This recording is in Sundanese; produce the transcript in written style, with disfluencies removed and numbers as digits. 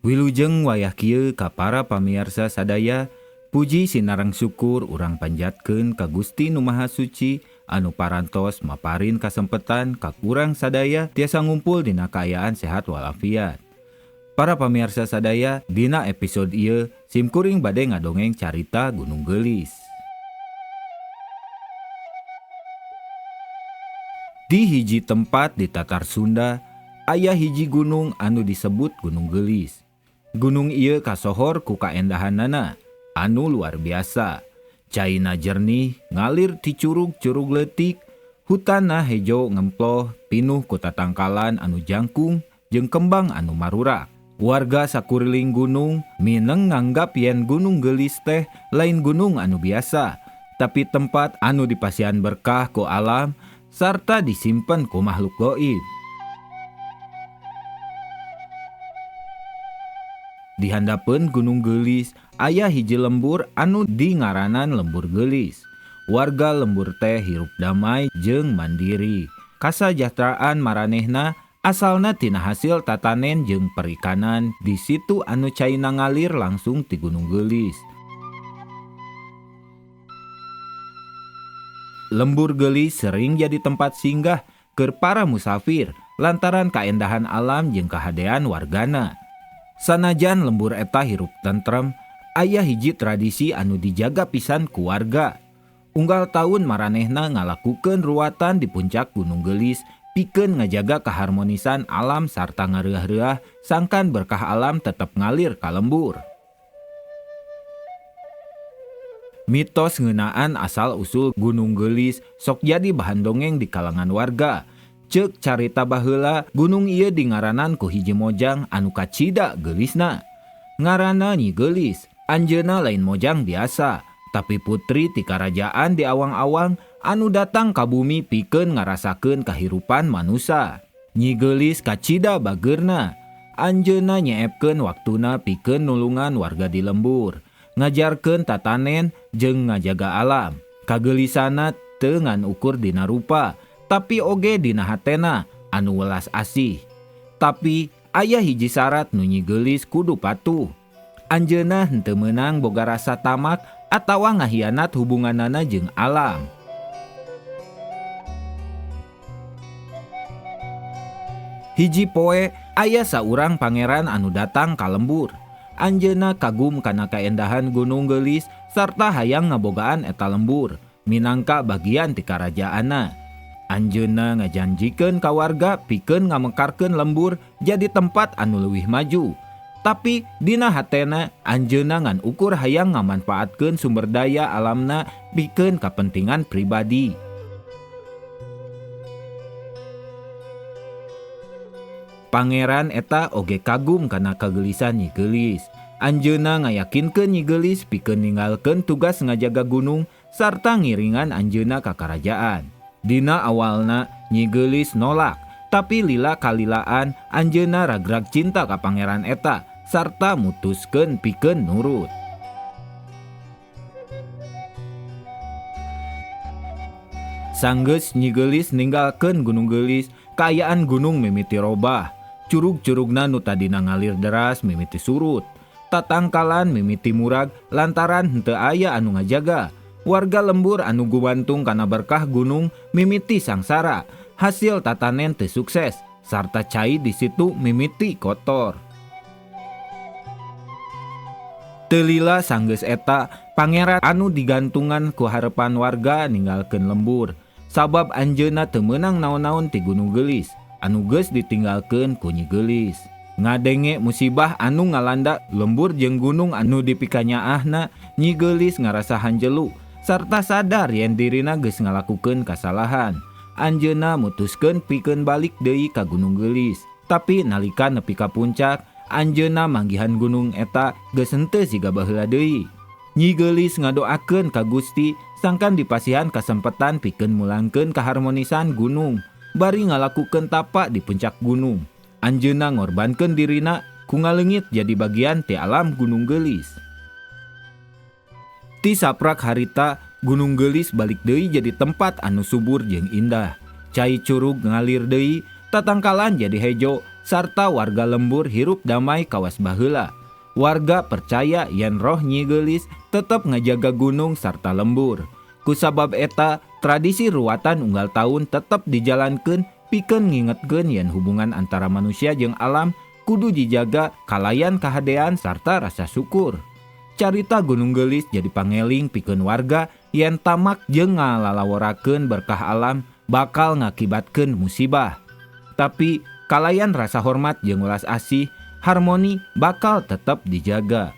Wilujeng wayah kieu ka para pamirsa sadaya, puji sinareng syukur urang panjatkeun ka Gusti Nu Maha Suci anu parantos maparin kasempetan ka urang sadaya tiasa ngumpul dina kaayaan sehat walafiat. Para pamirsa sadaya, dina episode ieu simkuring bade ngadongeng carita Gunung Gelis. Di hiji tempat di Tatar Sunda, aya hiji gunung anu disebut Gunung Gelis. Gunung ieu kasohor ku kaendahanana anu luar biasa. Caina jernih, ngalir ti curug-curug leutik, hutanna hejo ngemploh, pinuh ku tatangkalan anu jangkung jeung kembang anu marurak. Warga sakuriling gunung mineng nganggap yen Gunung Gelis teh lain gunung anu biasa, tapi tempat anu dipasihan berkah ku alam sarta disimpen ku makhluk gaib. Di handapeun Gunung Gelis aya hiji lembur anu dingaranan Lembur Gelis. Warga lembur teh hirup damai jeung mandiri. Kasajahteraan maranehna asalna tina hasil tatanen jeung perikanan di situ anu caina ngalir langsung ti Gunung Gelis. Lembur Gelis sering jadi tempat singgah keur para musafir lantaran kaendahan alam jeung kahadean wargana. Sanajan lembur eta hirup tentrem, aya hiji tradisi anu dijaga pisan ku warga. Unggal tahun maranehna ngalakukeun ruwatan di puncak Gunung Gelis pikeun ngajaga kaharmonisan alam sarta ngareah-reah sangkan berkah alam tetep ngalir ka lembur. Mitos ngeunaan asal-usul Gunung Gelis sok jadi bahan dongeng di kalangan warga. Ceuk carita baheula gunung ieu dingaranan ku hiji mojang anu kacida gelisna. Ngaranna Nyi Gelis, anjeunna lain mojang biasa, tapi putri ti karajaan di awang-awang anu datang ka bumi pikeun ngarasakeun kahirupan manusia. Nyi Gelis kacida bageurna, anjeunna nyeepkeun waktuna pikeun nulungan warga di lembur, ngajarkeun tatanen jeung ngajaga alam. Kagelisana teu ngan ukur dina rupa, tapi oge dina hatena anu welas asih. Tapi aya hiji syarat nu Nyi Gelis kudu patuh. Anjeunna henteu meunang boga rasa tamak atawa ngahianat hubunganana jeung alam. Hiji poe aya saurang pangeran anu datang ka lembur. Anjeunna kagum kana kaendahan Gunung Gelis sarta hayang ngabogaan eta lembur minangka bagian ti karajaanna. Anjeunna ngajanjikeun ka warga pikeun ngamekarkeun lembur jadi tempat anu leuwih maju. Tapi dina hatena anjeunna ngan ukur hayang ngamanfaatkeun sumber daya alamna pikeun kapentingan pribadi. Pangeran eta oge kagum kana kagelisan Nyi Gelis. Anjeunna ngayakinkeun Nyi Gelis pikeun ninggalkeun tugas ngajaga gunung sarta ngiringan anjeunna ka karajaan. Dina awalna Nyi Gelis nolak, tapi lila kalilaan anjeunna ragrag cinta ka pangeran eta sarta mutuskeun pikeun nurut. Sanggeus Nyi Gelis ninggalkeun Gunung Gelis, kaayaan gunung mimiti robah. Curug-curugna nu tadina ngalir deras mimiti surut. Tatangkalan mimiti murag lantaran henteu aya anu ngajaga. Warga lembur anu gumantung kana berkah gunung mimiti sangsara, hasil tatanen teu sukses, sarta cai di situ mimiti kotor. Teu lila sanggeus eta, pangeran anu digantungan ku harepan warga ninggalkeun lembur, sabab anjeunna teu meunang naon-naon ti Gunung Gelis, anu geus ditinggalkeun ku Nyi Gelis. Ngadenge musibah anu ngalanda lembur jeung gunung anu dipikanyaahna, Nyi Gelis ngarasa hanjelu sarta sadar yen dirina geus ngalakukeun kasalahan. Anjeunna mutuskeun pikeun balik deui ka Gunung Gelis. Tapi nalika nepi ka puncak, anjeunna manggihan gunung eta geus henteu siga baheula deui. Nyi Gelis ngadoakeun ka Gusti sangkan dipasihan kasempetan pikeun mulangkeun kaharmonisan gunung. Bari ngalakukeun tapa di puncak gunung, anjeunna ngorbankeun dirina ku ngaleungit jadi bagian ti alam Gunung Gelis. Ti saprak harita Gunung Gelis balik deui jadi tempat anu subur jeung indah. Cai curug ngalir deui, tatangkalan jadi hejo, sarta warga lembur hirup damai kawas baheula. Warga percaya yen roh Nyi Gelis tetep ngajaga gunung sarta lembur. Kusabab eta, tradisi ruatan unggal tahun tetep dijalankeun pikeun ngingetkeun yen hubungan antara manusia jeung alam kudu dijaga kalayan kahadean sarta rasa syukur. Carita Gunung Gelis jadi pangeling pikeun warga yen tamak jeung ngalalaworakeun berkah alam bakal ngakibatkeun musibah. Tapi kalayan rasa hormat jeung welas asih, harmoni bakal tetap dijaga.